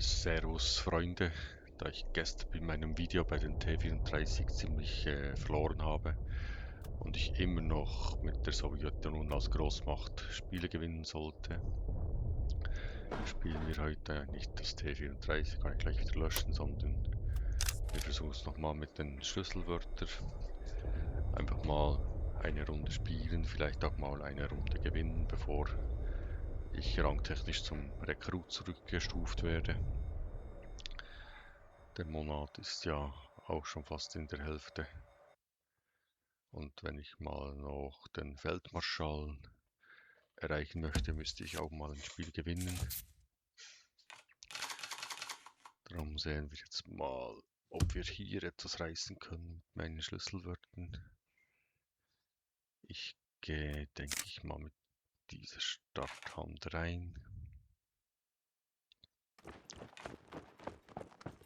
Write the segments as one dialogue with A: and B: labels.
A: Servus Freunde, da ich gestern bei meinem Video bei den T34 ziemlich verloren habe und ich immer noch mit der Sowjetunion als Großmacht Spiele gewinnen sollte, spielen wir heute nicht das T34, kann ich gleich wieder löschen, sondern wir versuchen es nochmal mit den Schlüsselwörtern. Einfach mal eine Runde spielen, vielleicht auch mal eine Runde gewinnen, bevor ich rangtechnisch zum Rekrut zurückgestuft werde. Der Monat ist ja auch schon fast in der Hälfte. Und wenn ich mal noch den Feldmarschall erreichen möchte, müsste ich auch mal ein Spiel gewinnen. Darum sehen wir jetzt mal, ob wir hier etwas reißen können mit meinen Schlüsselwörtern. Ich gehe, denke ich mal, mit dieser Starthand rein.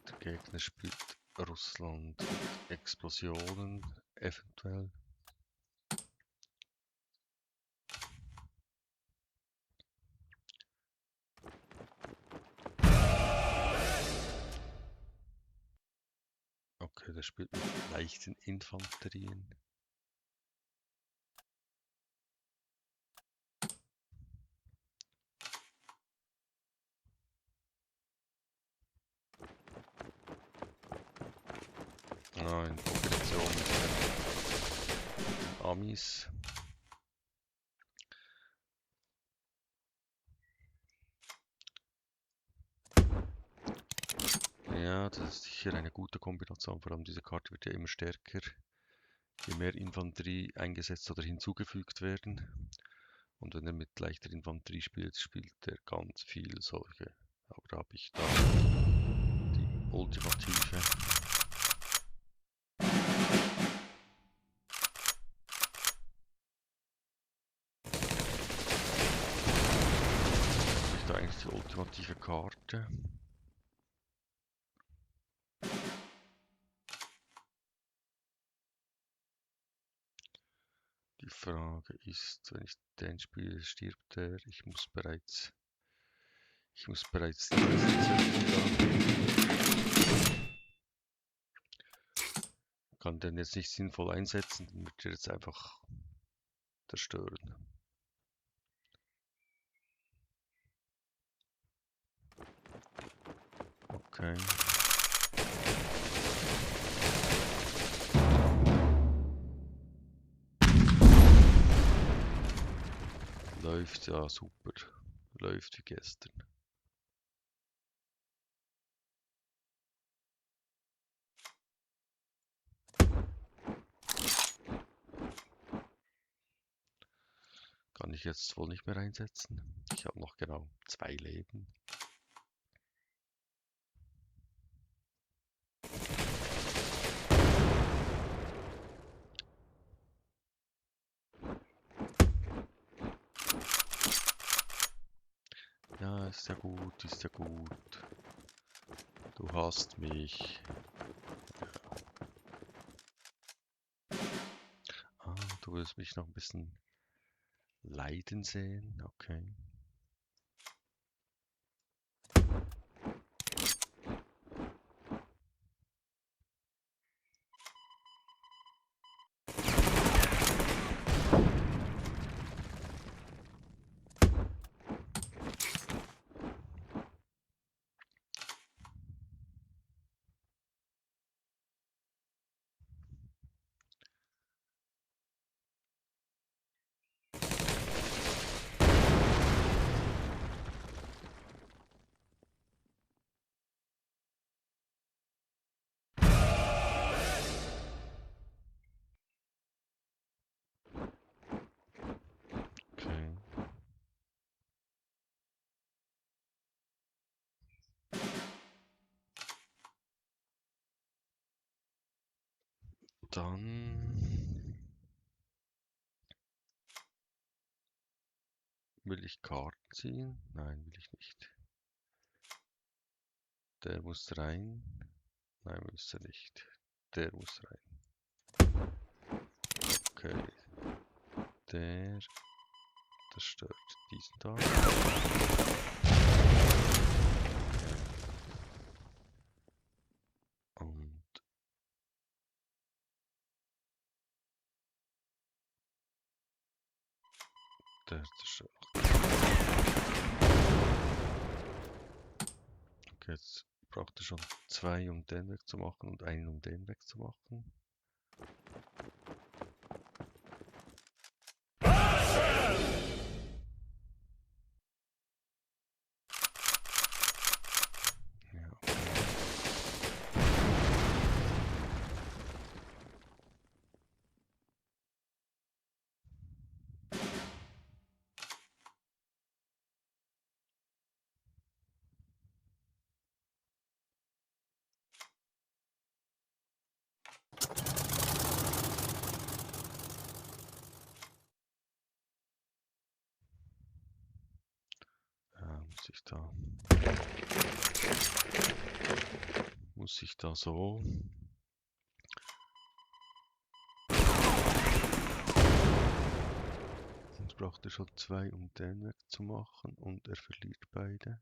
A: Der Gegner spielt Russland mit Explosionen, eventuell. Okay, der spielt mit leichten Infanterien. In Kombination mit den Amis. Ja, das ist sicher eine gute Kombination, vor allem diese Karte wird ja immer stärker, je mehr Infanterie eingesetzt oder hinzugefügt werden. Und wenn er mit leichter Infanterie spielt, spielt er ganz viel solche. Aber da habe ich da die ultimative. Habe ich da eigentlich die ultimative Karte. Die Frage ist, wenn ich den spiele, stirbt er. Ich muss bereits die nächste kann den jetzt nicht sinnvoll einsetzen, dann wird er jetzt einfach zerstören. Okay. Läuft ja super. Läuft wie gestern. Kann ich jetzt wohl nicht mehr einsetzen. Ich habe noch genau 2 Leben. Ja, ist ja gut, ist ja gut. Du hast mich. Ah, du willst mich noch ein bisschen leiden sehen. Okay. Okay. Dann will ich Karten ziehen? Nein, will ich nicht. Der muss rein. Nein, muss er nicht. Der muss rein. Okay. Der stört diesen da. Okay, jetzt braucht er schon 2, um den wegzumachen und einen, um den wegzumachen. Ja. Muss ich da so? Jetzt braucht er schon 2, um den wegzumachen und er verliert beide.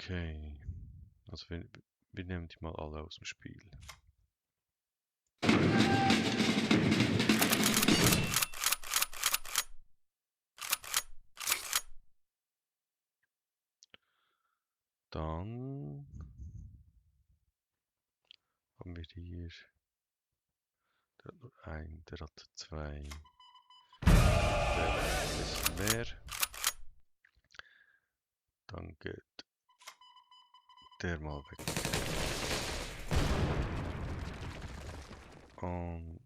A: Okay. Also wir nehmen die mal alle aus dem Spiel. Dann haben wir hier, der hat nur einen, der hat 2, der hat ein bisschen mehr. Dann geht der mal weg. Und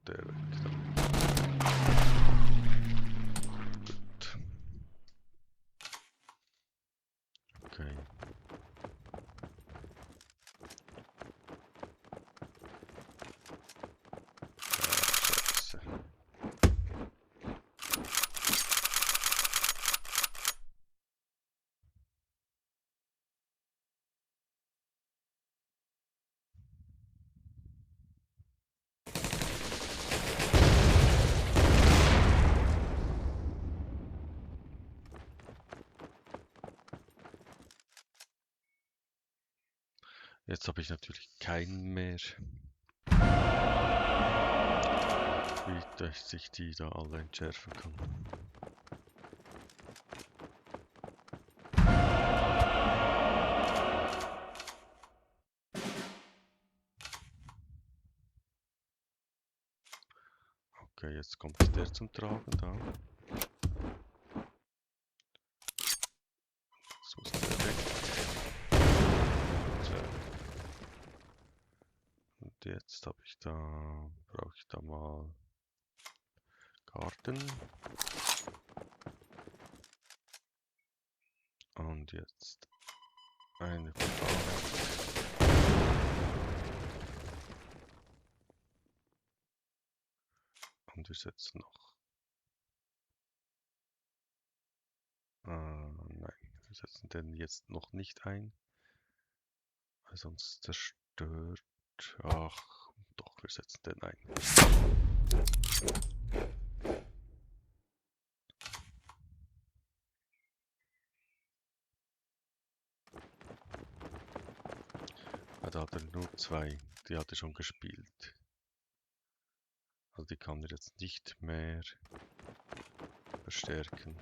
A: der weg dann. Gut. Okay. Scheiße. Jetzt habe ich natürlich keinen mehr. Wie dass ich die da alle entschärfen kann. Okay, jetzt kommt der zum Tragen da. Jetzt muss der weg. So. Und jetzt habe ich da, brauche ich da mal Karten. Und jetzt eine von und wir setzen noch. Nein, wir setzen den jetzt noch nicht ein. Weil sonst zerstört. Ach, doch, wir setzen den ein. Da hat er nur 2. Die hat er schon gespielt. Also die kann er jetzt nicht mehr verstärken.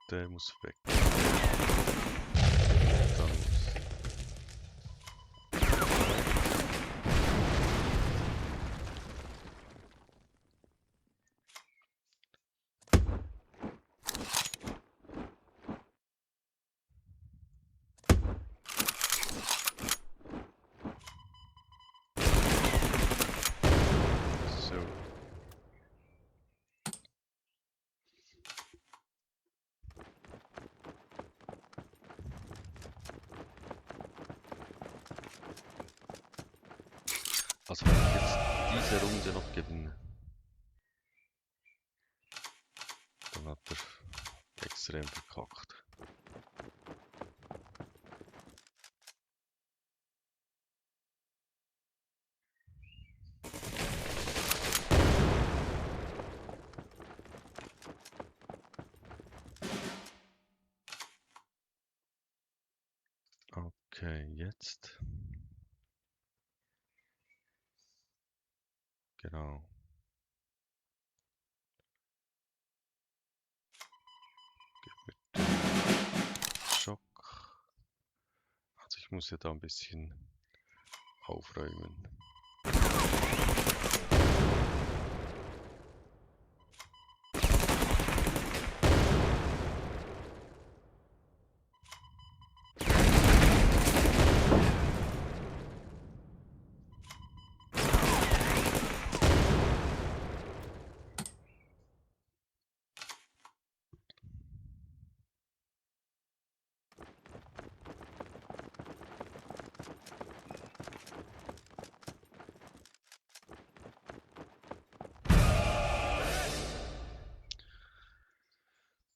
A: Der muss weg. Dann muss so. Also wenn ich jetzt diese Runde noch gewinne, dann hat er extrem verkackt. Okay, jetzt. Genau. Schock. Also ich muss ja da ein bisschen aufräumen.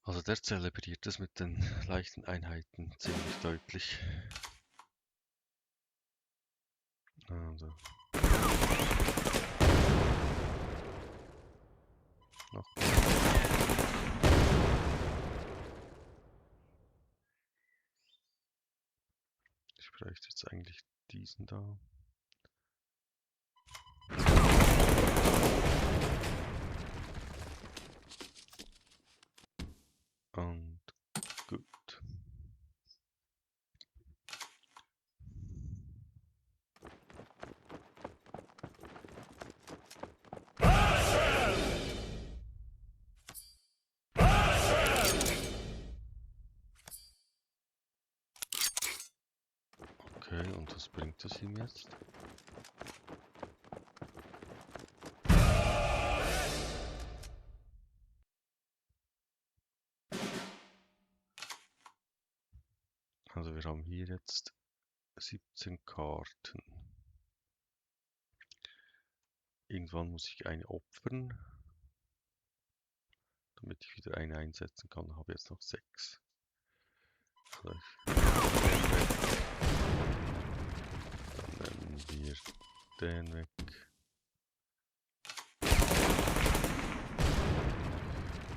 A: Also der zelebriert es mit den leichten Einheiten ziemlich deutlich. Also. Noch. Ich bräuchte jetzt eigentlich diesen da. Und gut. Okay, und was bringt es ihm jetzt? Also wir haben hier jetzt 17 Karten. Irgendwann muss ich eine opfern, damit ich wieder eine einsetzen kann. Habe jetzt noch 6. Also dann nehmen wir den weg.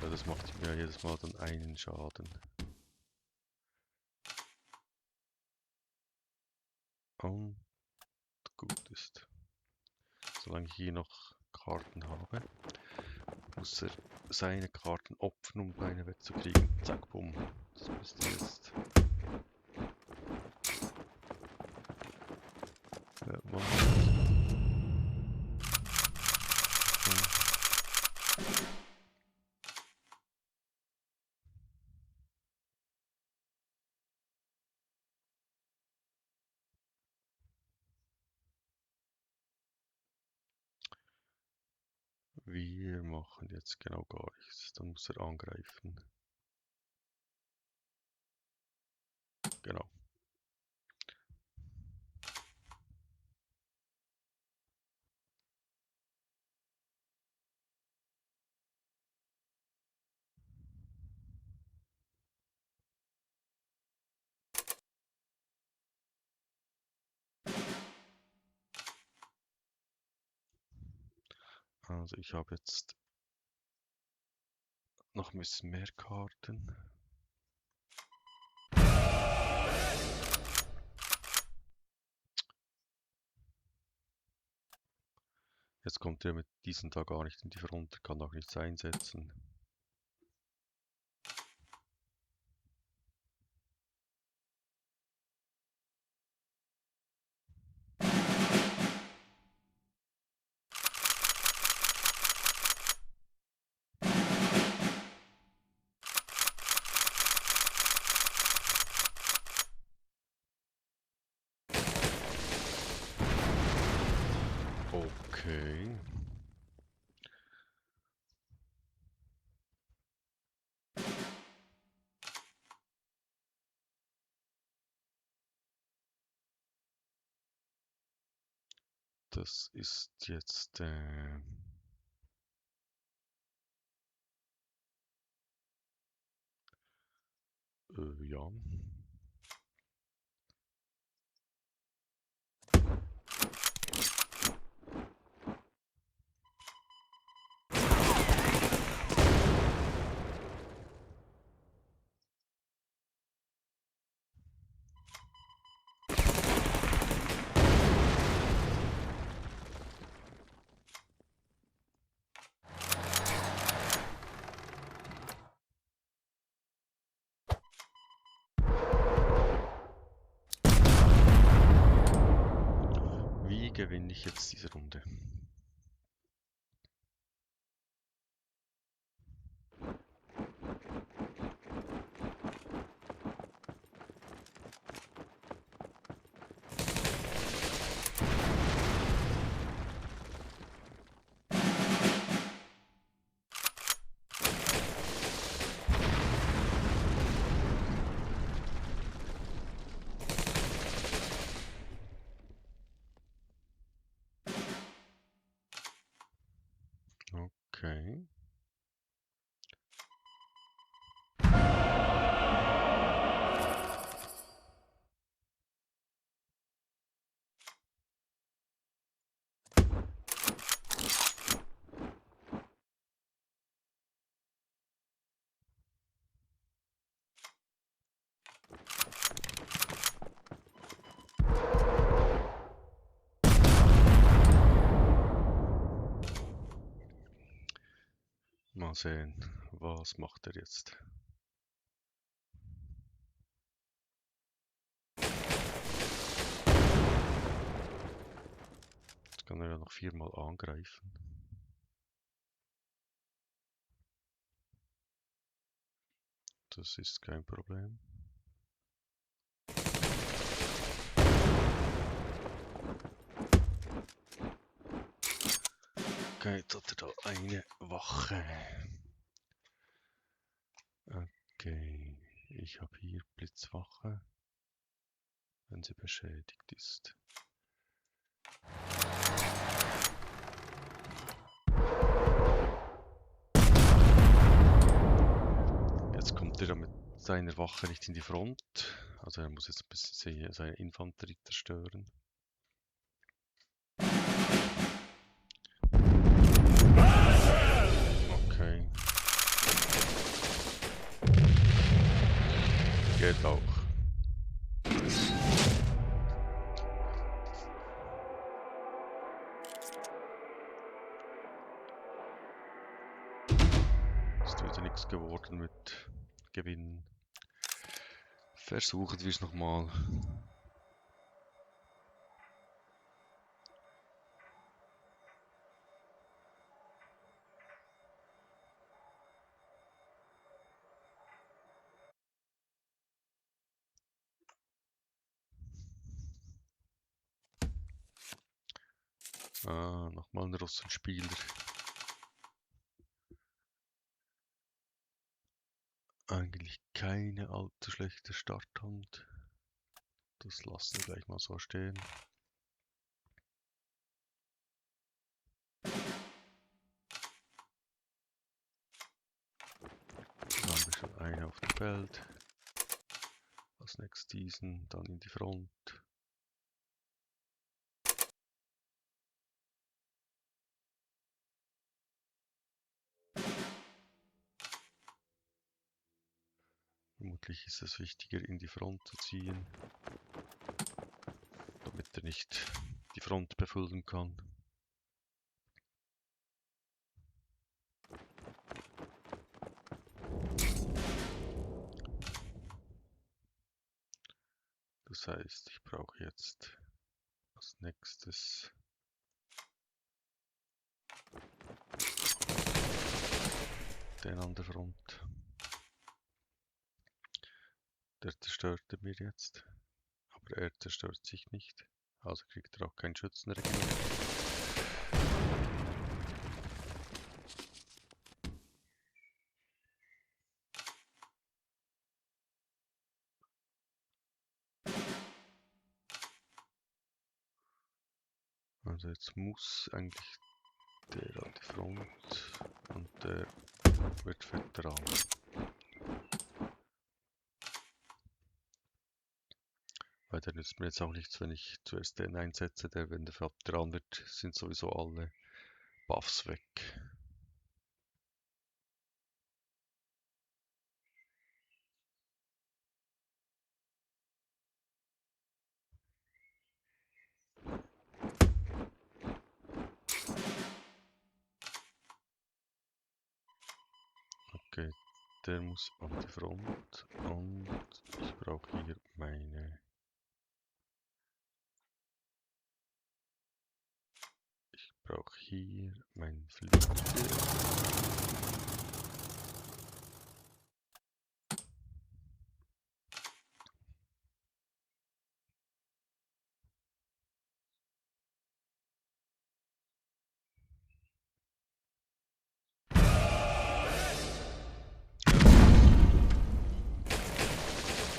A: Ja, das macht mir jedes Mal dann einen Schaden. Und gut ist. Solange ich hier noch Karten habe, muss er seine Karten opfern, um meine wegzukriegen. Zack, bumm. Das müsste jetzt. Ja, Moment. Wir machen jetzt genau gar nichts. Dann muss er angreifen. Genau. Also ich habe jetzt noch ein bisschen mehr Karten. Jetzt kommt er mit diesem da gar nicht in die Front, kann auch nichts einsetzen. Okay. Das ist jetzt ja. Wie gewinne ich jetzt diese Runde? Okay. Mal sehen, was macht er jetzt? Jetzt kann er ja noch 4-mal angreifen. Das ist kein Problem. Okay, jetzt hat er da eine Wache. Okay, ich habe hier Blitzwache, wenn sie beschädigt ist. Jetzt kommt er mit seiner Wache nicht in die Front, also er muss jetzt ein bisschen seine Infanterie zerstören. Okay. Geht auch. Ist wieder nichts geworden mit Gewinnen. Versuchen wir es nochmal. Ah, nochmal ein Russenspieler. Eigentlich keine allzu schlechte Starthand. Das lassen wir gleich mal so stehen. Dann haben wir schon einen auf dem Feld. Als nächstes diesen, dann in die Front. Vermutlich ist es wichtiger, in die Front zu ziehen, damit er nicht die Front befüllen kann. Das heißt, ich brauche jetzt als nächstes den an der Front. Der zerstört er mir jetzt, aber er zerstört sich nicht, also kriegt er auch kein Schützenregiment. Also jetzt muss eigentlich der an die Front und der wird Veteran. Weil der nützt mir jetzt auch nichts, wenn ich zuerst den einsetze, wenn der Veteran wird, sind sowieso alle Buffs weg. Okay, der muss an die Front und ich brauche hier meine... Ich brauche hier meinen Flieger.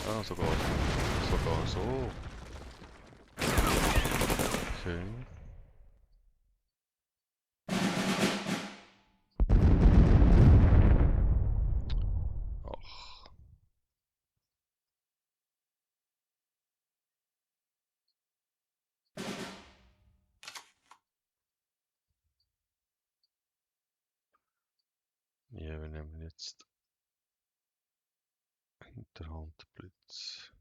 A: Ah, sogar so. Okay. Ach. Ja, wir nehmen jetzt Hinterhandblitz.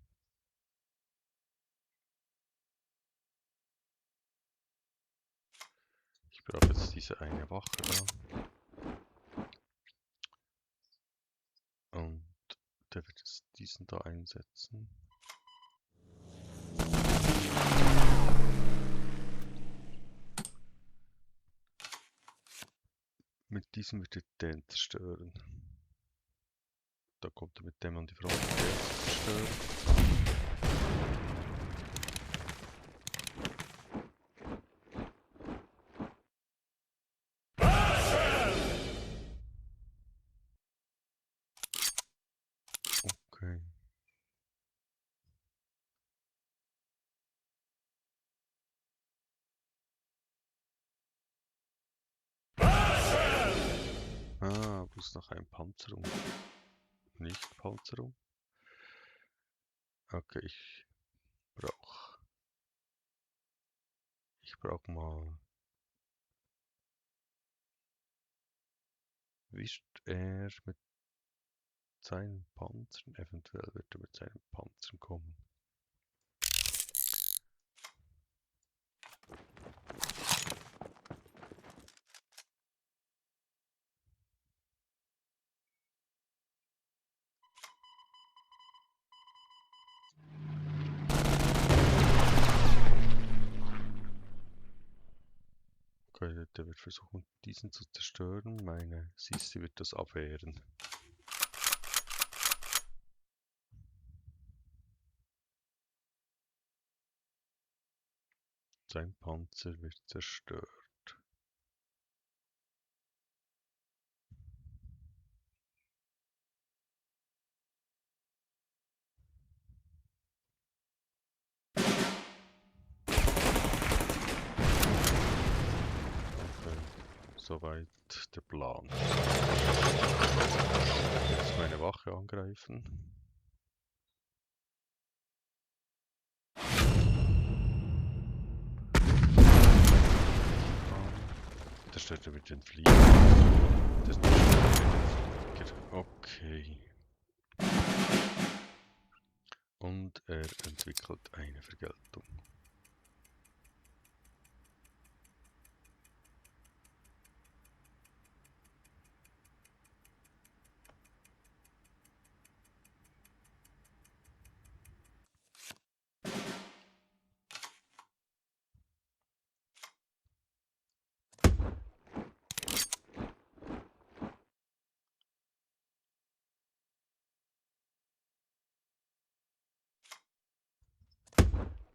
A: Ich brauche jetzt diese eine Wache da. Und der wird jetzt diesen da einsetzen. Mit diesem wird er den zerstören. Da kommt er mit dem an die Front, der zu zerstören. Okay. Ah, bloß noch ein Panzerung. Nicht Panzerung. Okay, ich brauche mal. Wischt er mit seinen Panzern? Eventuell wird er mit seinen Panzern kommen. Okay, der wird versuchen, diesen zu zerstören. Meine Sissi wird das abwehren. Sein Panzer wird zerstört. Okay, soweit der Plan. Jetzt meine Wache angreifen. Der stört mit den Fliegen. Der stört mit den Flieger. Okay. Und er entwickelt eine Vergeltung.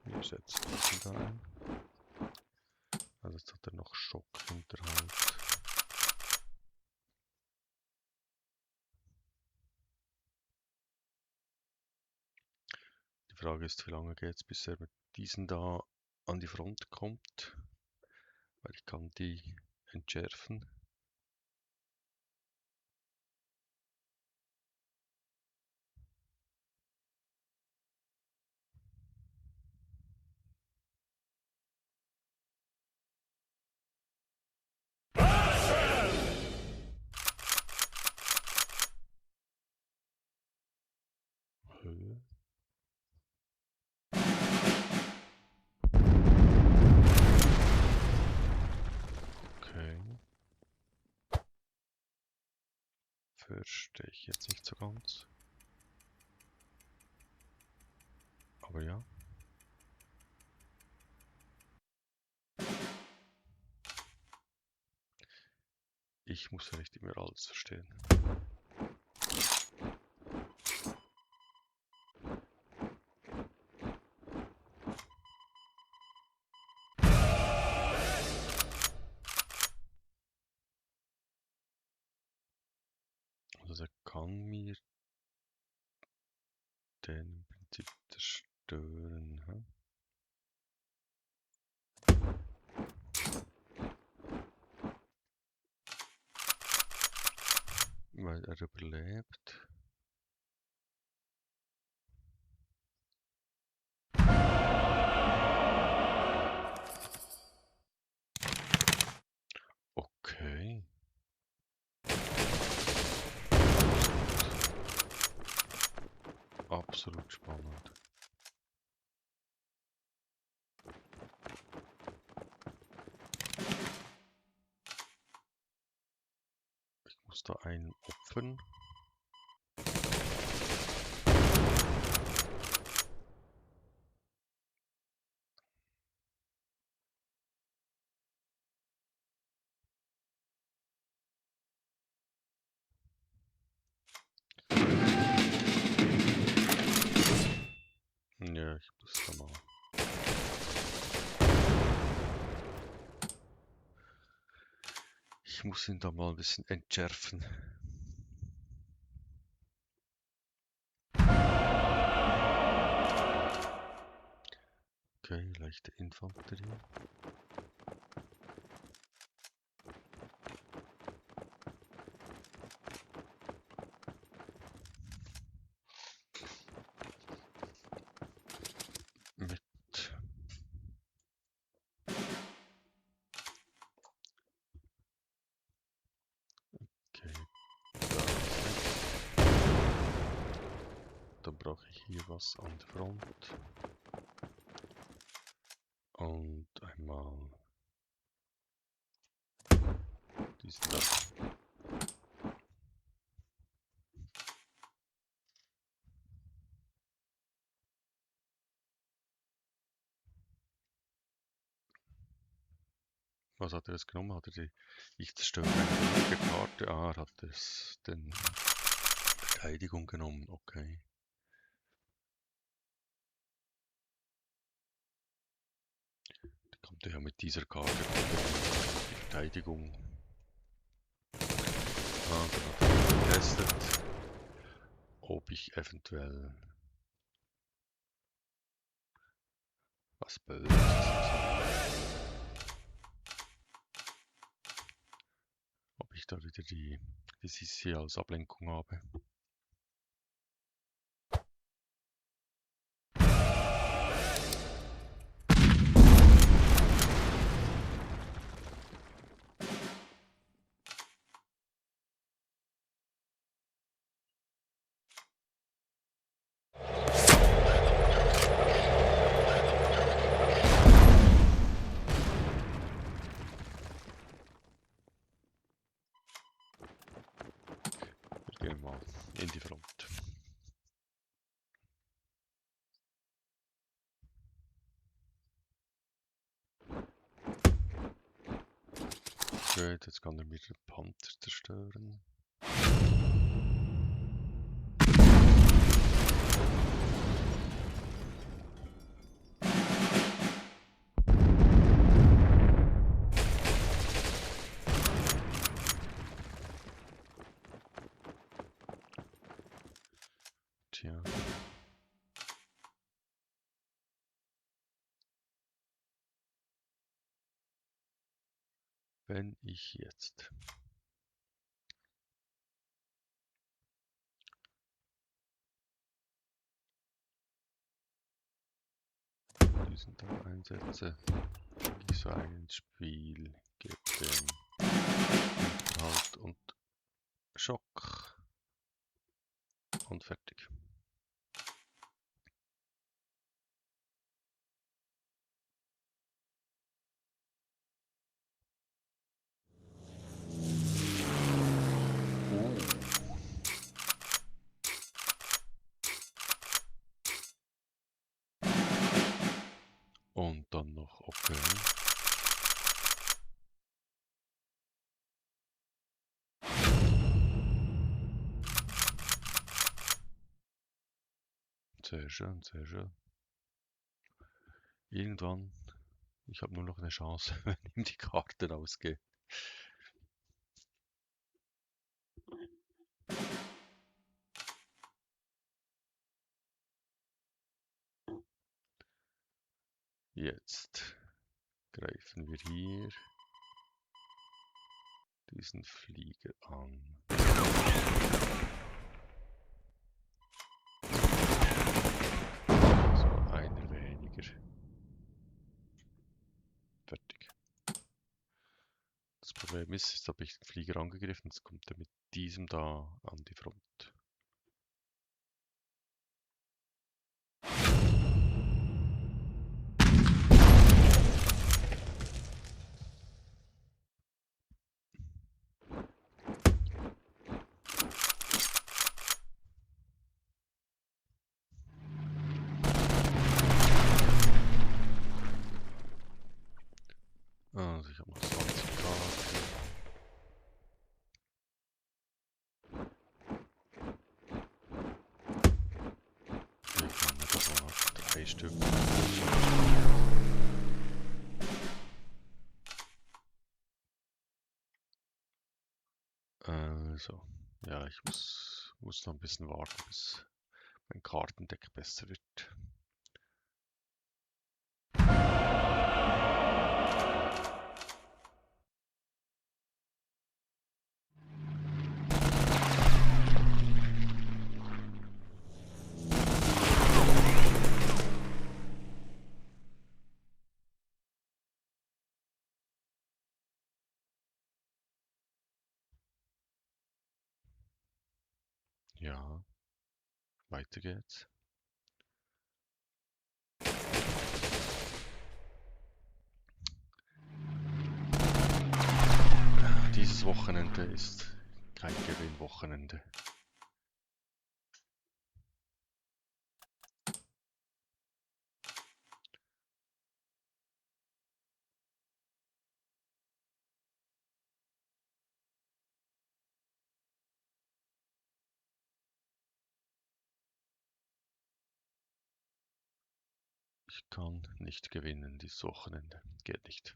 A: Wir setzen diesen da ein. Also jetzt hat er noch Schockhinterhalt. Die Frage ist, wie lange geht es, bis er mit diesen da an die Front kommt. weil ich kann die entschärfen. Höhe. Okay. Verstehe ich jetzt nicht so ganz. Aber ja. Ich muss ja nicht immer alles verstehen. Also er kann mir den im Prinzip zerstören. Hm? Weil er überlebt. Okay. Absolut spannend. Ich muss da einen opfern. Ja, ich muss da mal. Ich muss ihn da mal ein bisschen entschärfen. Okay, leichte Infanterie. Mit okay. Dann brauche ich hier was an der Front. Und einmal diesen da. Was hat er jetzt genommen? Hat er die. Ich zerstöre eine Karte. Ah, er hat es den Verteidigung genommen. Okay. Da kommt er ja mit dieser Karte die Verteidigung. Ah, dann hat er getestet, ob ich eventuell was Böses. Ob ich da wieder die Sissi als Ablenkung habe. Wir gehen mal in die Front. Gut, jetzt kann er mir den Panther zerstören. Tja. Wenn ich jetzt diesen da einsetze, ich so ein Spiel, gebe dem Halt und Schock und fertig. Und dann noch okay. Sehr schön, sehr schön. Irgendwann, ich habe nur noch eine Chance, wenn ihm die Karten ausgehen. Jetzt greifen wir hier diesen Flieger an. So, einer weniger. Fertig. Das Problem ist, jetzt habe ich den Flieger angegriffen, jetzt kommt er mit diesem da an die Front. Also ich habe noch 20 Karten. Ich kann mir davon noch 3 Stück. Also, ja, ich muss noch ein bisschen warten, bis mein Kartendeck besser wird. Ja, weiter geht's. Dieses Wochenende ist kein Gewinnwochenende. Ich kann nicht gewinnen dieses Wochenende. Geht nicht.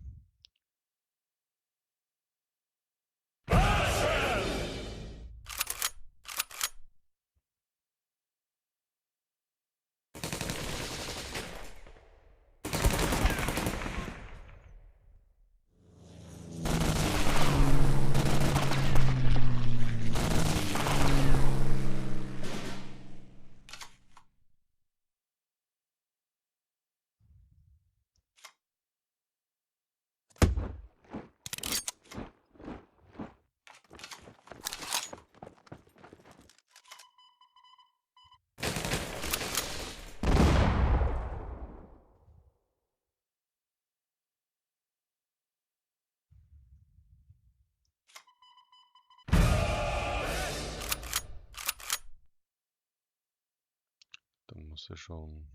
A: Dann muss er schon,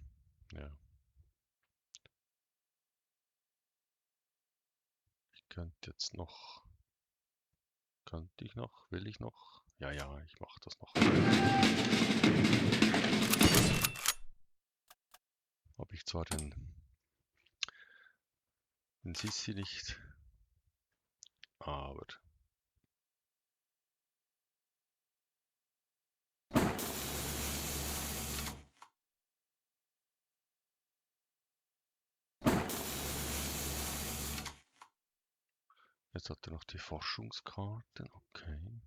A: ja. Ich könnte jetzt noch, könnte ich noch, will ich noch? Ja, ja, ich mache das noch. Habe ich zwar den Sissi nicht, aber Jetzt hat er noch die Forschungskarten, okay.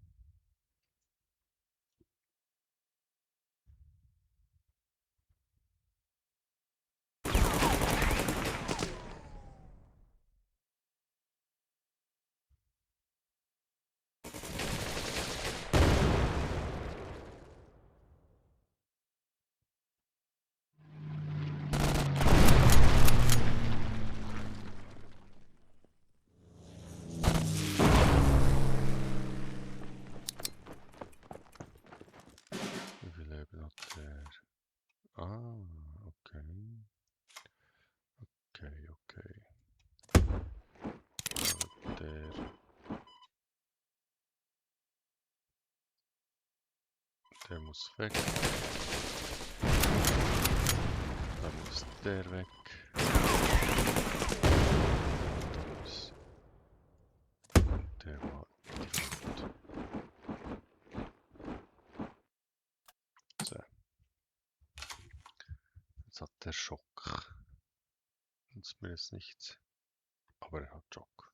A: Wie viel Leben hat der? Ah, okay. Okay. Also der muss weg. Dann muss der weg. Dann muss der mal in die Front. So. Jetzt hat der Schock. Nützt mir jetzt nichts. Aber er hat Schock.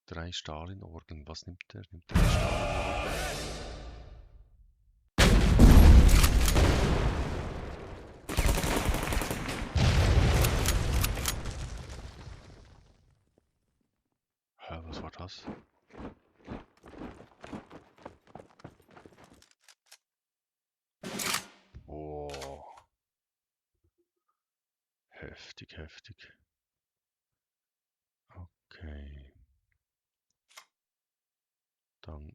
A: Drei Stalin-Orgeln. Was nimmt der? Nimmt der Stalin-Orgel? Hä, was war das? Oh. Heftig. Okay. Dann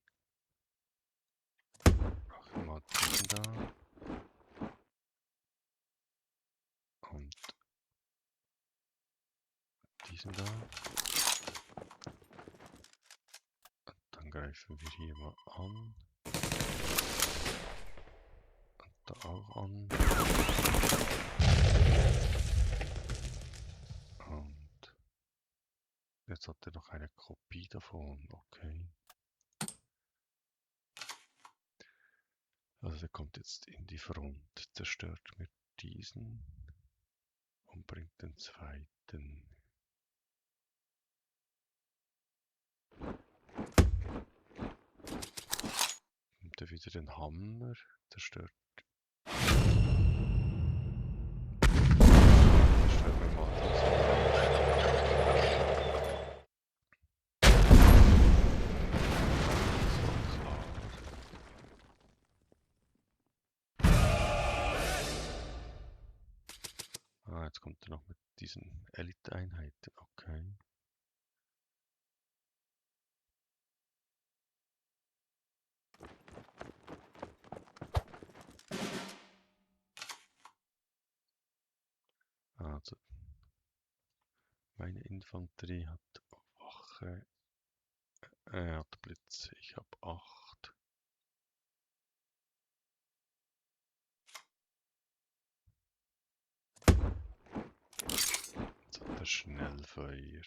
A: machen wir mal diesen da. Und diesen da. Und dann greifen wir hier mal an. Und da auch an. Und jetzt hat er noch eine Kopie davon. Okay. Also der kommt jetzt in die Front, zerstört mir diesen und bringt den zweiten. Nimmt er wieder den Hammer, zerstört mir mal jetzt kommt er noch mit diesen Elite-Einheiten. Okay. Also, meine Infanterie hat Wache. Er hat Blitz. Ich habe 8. Jetzt hat er Schnellfeuer.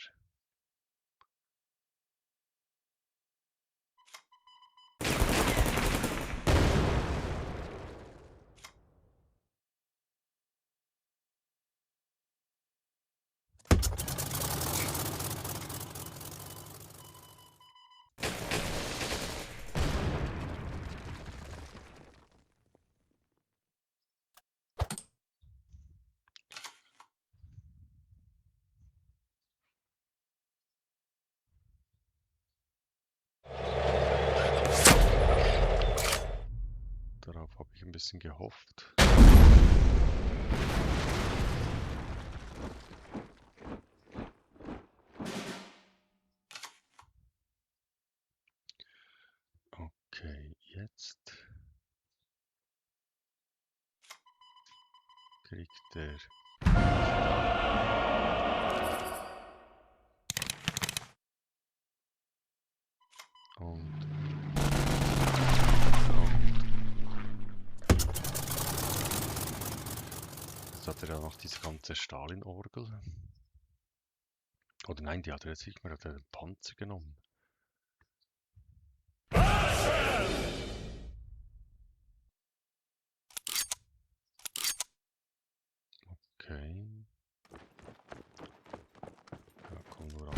A: Darauf habe ich ein bisschen gehofft. Okay, jetzt kriegt er und jetzt hat er ja noch diese ganze Stalin-Orgel. Oder nein, die hat er jetzt nicht mehr, hat er den Panzer genommen. Okay. Ja, komm nur an.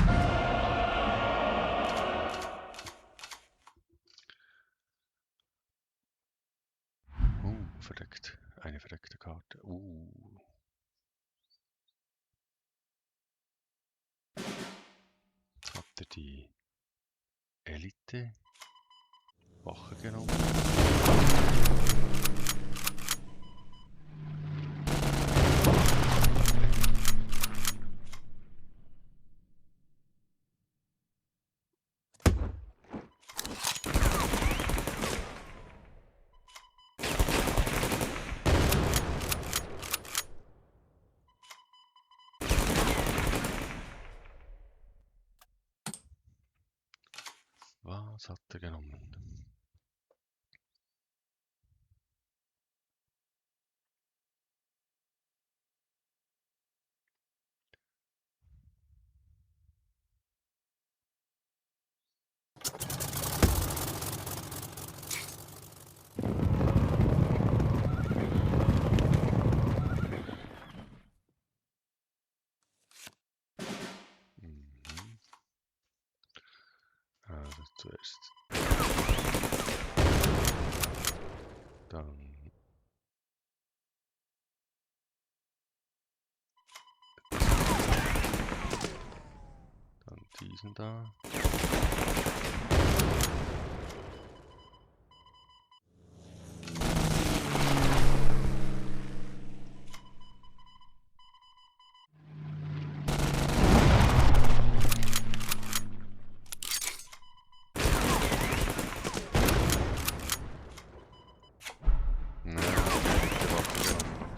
A: Verdeckt. Eine verdeckte Karte. Jetzt hat er die Elite Wache genommen. Was hat er genommen? Also zuerst. Dann diesen da.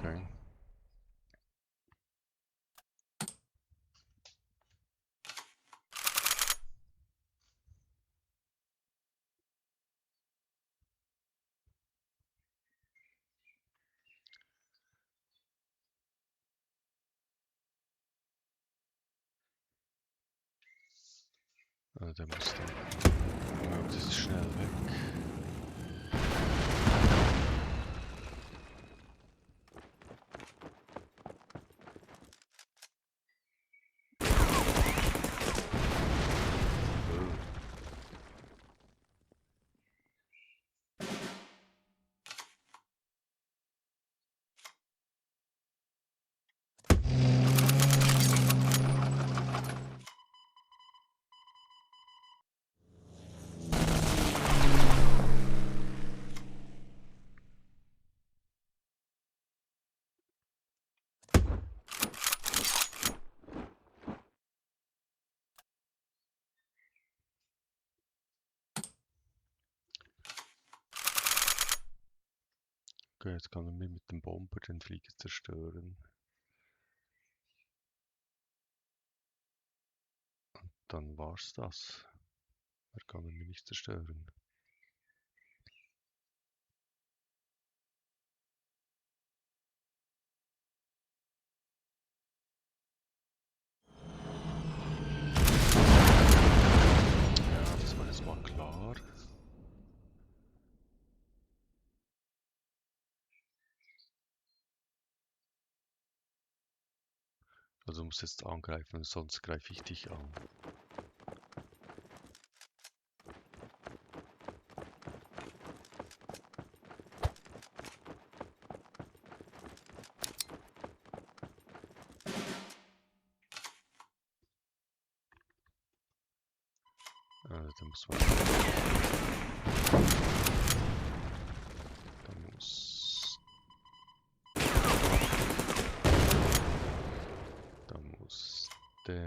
A: Okay. Also der muss dann möglichst schnell weg. Okay, jetzt kann er mir mit dem Bomber den Flieger zerstören. Und dann war's das. Er kann ihn mir nicht zerstören. Ja, das war jetzt mal klar. Also du musst jetzt angreifen, sonst greife ich dich an. Da muss man. Da muss. Da muss der.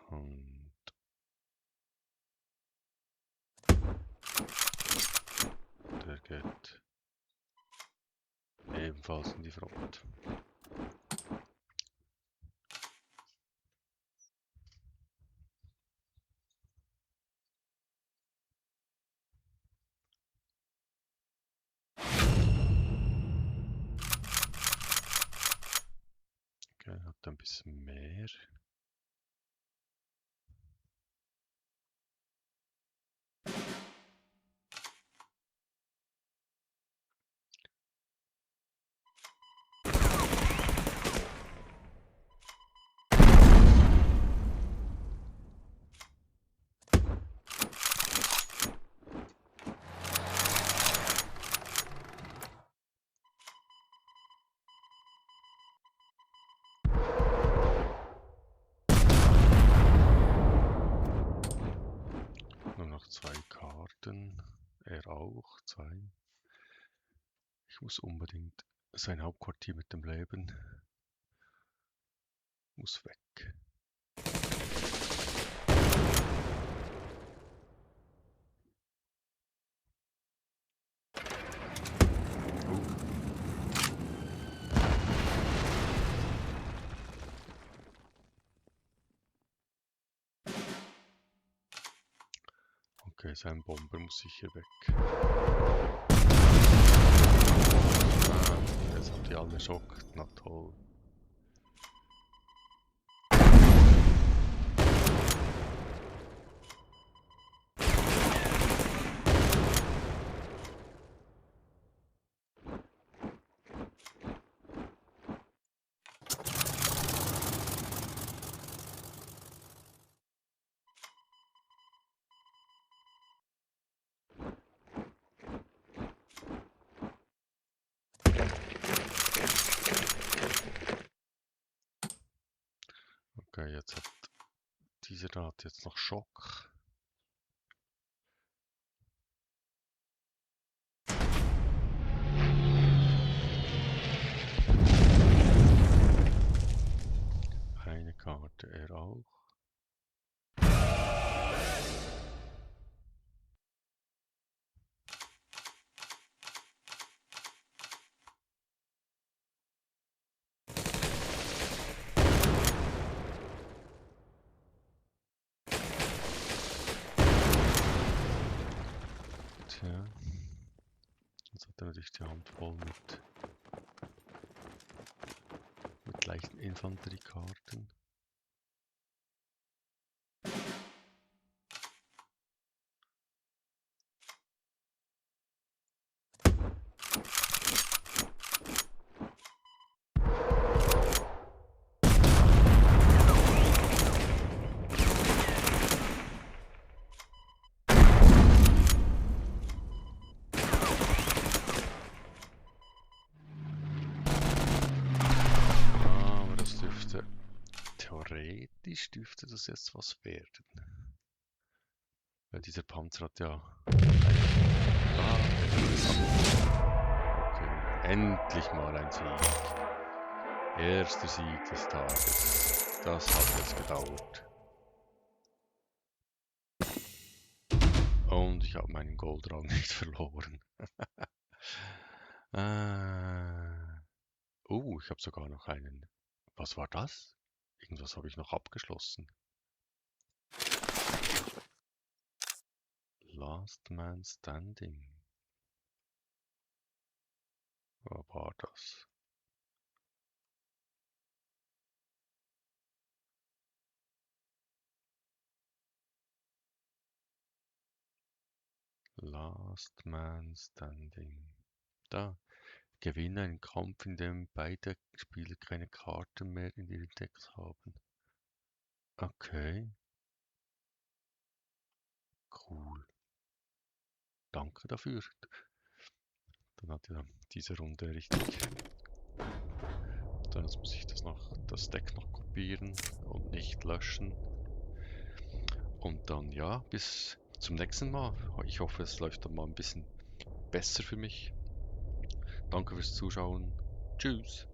A: Und der geht ebenfalls in die Front. Okay, hat ein bisschen mehr. er auch. 2. Ich muss unbedingt sein Hauptquartier mit dem Leben. Muss weg. Okay, sein Bomber muss sicher weg. Jetzt habt ihr alle Schock. Na toll. Okay, jetzt hat dieser da hat jetzt noch Schock. Eine Karte, er auch. Tja, jetzt hat er natürlich die Hand voll mit leichten Infanteriekarten. Aber das dürfte, theoretisch dürfte das jetzt was werden. Weil dieser Panzer hat ja... Okay, endlich mal ein Sieg. Erster Sieg des Tages. Das hat jetzt gedauert. Und ich habe meinen Goldrang nicht verloren. Ich habe sogar noch einen. Was war das? Irgendwas habe ich noch abgeschlossen. Last Man Standing. Was war das? Last Man Standing. Da. Gewinne einen Kampf, in dem beide Spieler keine Karten mehr in ihren Decks haben. Okay. Cool. Danke dafür. Dann hat er diese Runde richtig. Dann muss ich das Deck noch kopieren und nicht löschen. Und dann ja, bis zum nächsten Mal. Ich hoffe, es läuft dann mal ein bisschen besser für mich. Danke fürs Zuschauen. Tschüss.